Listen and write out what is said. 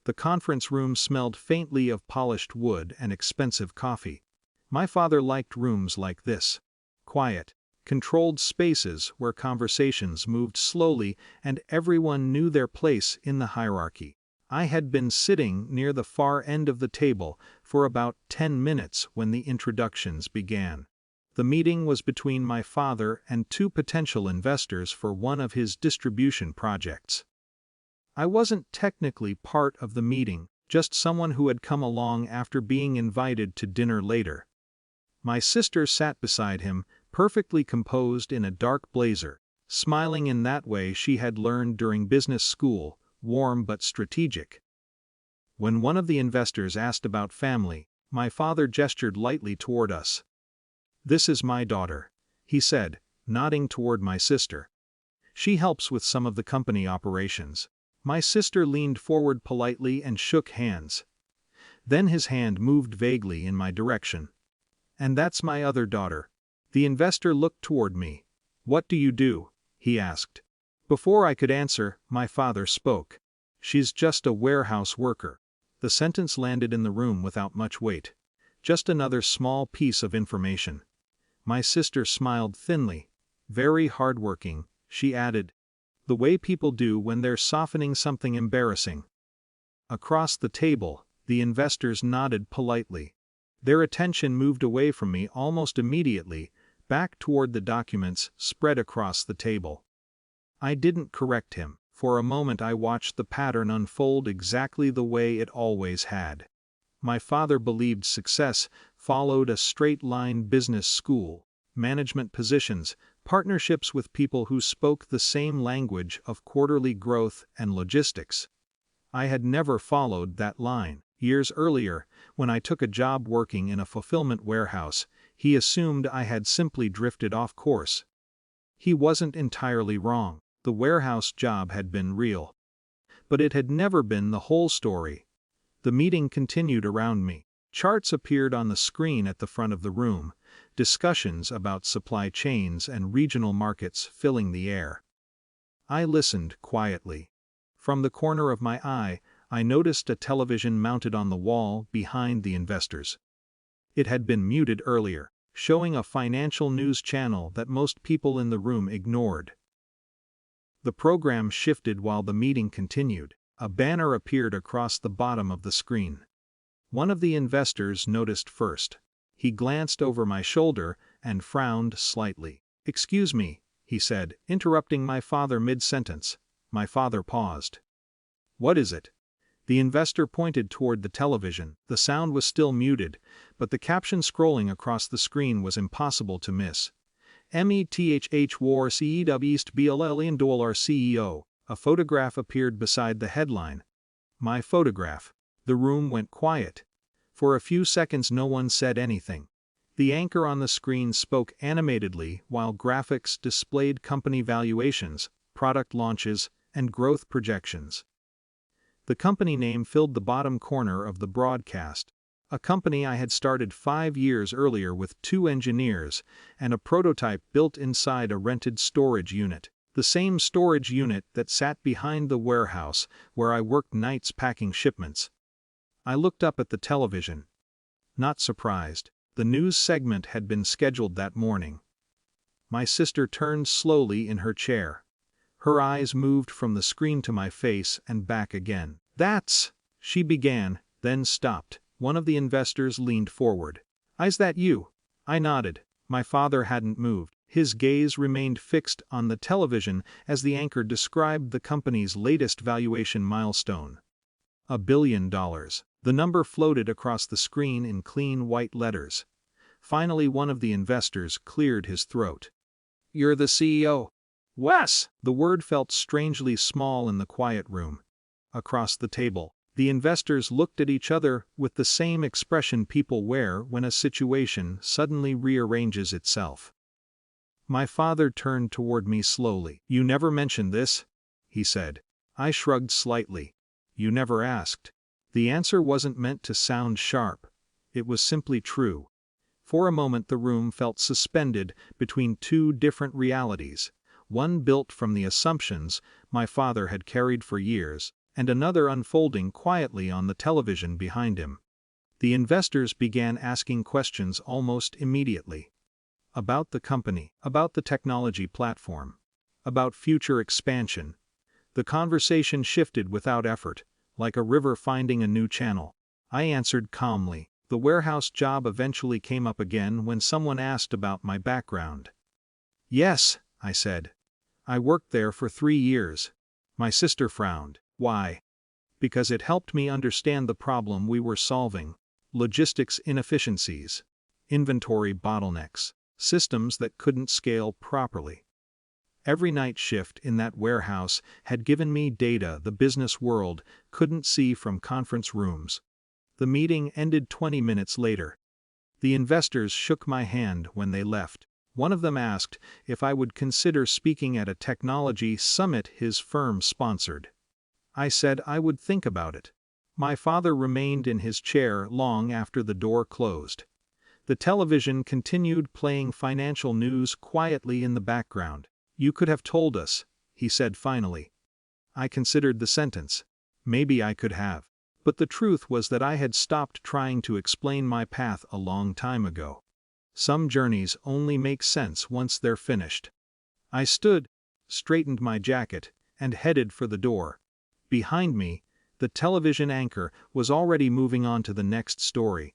The conference room smelled faintly of polished wood and expensive coffee. My father liked rooms like this. Quiet, controlled spaces where conversations moved slowly and everyone knew their place in the hierarchy. I had been sitting near the far end of the table for about 10 minutes when the introductions began. The meeting was between my father and two potential investors for one of his distribution projects. I wasn't technically part of the meeting, just someone who had come along after being invited to dinner later. My sister sat beside him, perfectly composed in a dark blazer, smiling in that way she had learned during business school, warm but strategic. When one of the investors asked about family, my father gestured lightly toward us. "This is my daughter," he said, nodding toward my sister. "She helps with some of the company operations." My sister leaned forward politely and shook hands. Then his hand moved vaguely in my direction. "And that's my other daughter." The investor looked toward me. "What do you do?" he asked. Before I could answer, my father spoke. "She's just a warehouse worker." The sentence landed in the room without much weight. Just another small piece of information. My sister smiled thinly. "Very hardworking," she added. "The way people do when they're softening something embarrassing." Across the table, the investors nodded politely. Their attention moved away from me almost immediately, back toward the documents spread across the table. I didn't correct him. For a moment I watched the pattern unfold exactly the way it always had. My father believed success followed a straight-line business school, management positions, partnerships with people who spoke the same language of quarterly growth and logistics. I had never followed that line. Years earlier, when I took a job working in a fulfillment warehouse, he assumed I had simply drifted off course. He wasn't entirely wrong. The warehouse job had been real. But it had never been the whole story. The meeting continued around me. Charts appeared on the screen at the front of the room, discussions about supply chains and regional markets filling the air. I listened quietly. From the corner of my eye, I noticed a television mounted on the wall behind the investors. It had been muted earlier, showing a financial news channel that most people in the room ignored. The program shifted while the meeting continued. A banner appeared across the bottom of the screen. One of the investors noticed first. He glanced over my shoulder and frowned slightly. "Excuse me," he said, interrupting my father mid-sentence. My father paused. "What is it?" The investor pointed toward the television. The sound was still muted, but the caption scrolling across the screen was impossible to miss. "METHH War CEW East BLL $1 CEO. A photograph appeared beside the headline. My photograph. The room went quiet. For a few seconds no one said anything. The anchor on the screen spoke animatedly while graphics displayed company valuations, product launches, and growth projections. The company name filled the bottom corner of the broadcast. A company I had started 5 years earlier with 2 engineers and a prototype built inside a rented storage unit. The same storage unit that sat behind the warehouse where I worked nights packing shipments. I looked up at the television. Not surprised. The news segment had been scheduled that morning. My sister turned slowly in her chair. Her eyes moved from the screen to my face and back again. "That's," she began, then stopped. One of the investors leaned forward. "Is that you?" I nodded. My father hadn't moved. His gaze remained fixed on the television as the anchor described the company's latest valuation milestone. $1 billion. The number floated across the screen in clean white letters. Finally, one of the investors cleared his throat. "You're the CEO?" "Wes!" The word felt strangely small in the quiet room. Across the table, the investors looked at each other with the same expression people wear when a situation suddenly rearranges itself. My father turned toward me slowly. "You never mentioned this?" he said. I shrugged slightly. "You never asked." The answer wasn't meant to sound sharp. It was simply true. For a moment the room felt suspended between two different realities, one built from the assumptions my father had carried for years, and another unfolding quietly on the television behind him. The investors began asking questions almost immediately. About the company, about the technology platform, about future expansion. The conversation shifted without effort, like a river finding a new channel. I answered calmly. The warehouse job eventually came up again when someone asked about my background. Yes, I said. I worked there for 3 years. My sister frowned. Why? Because it helped me understand the problem we were solving: logistics inefficiencies, inventory bottlenecks, systems that couldn't scale properly. Every night shift in that warehouse had given me data the business world couldn't see from conference rooms. The meeting ended 20 minutes later. The investors shook my hand when they left. One of them asked if I would consider speaking at a technology summit his firm sponsored. I said I would think about it. My father remained in his chair long after the door closed. The television continued playing financial news quietly in the background. "You could have told us," he said finally. I considered the sentence. Maybe I could have. But the truth was that I had stopped trying to explain my path a long time ago. Some journeys only make sense once they're finished. I stood, straightened my jacket, and headed for the door. Behind me, the television anchor was already moving on to the next story.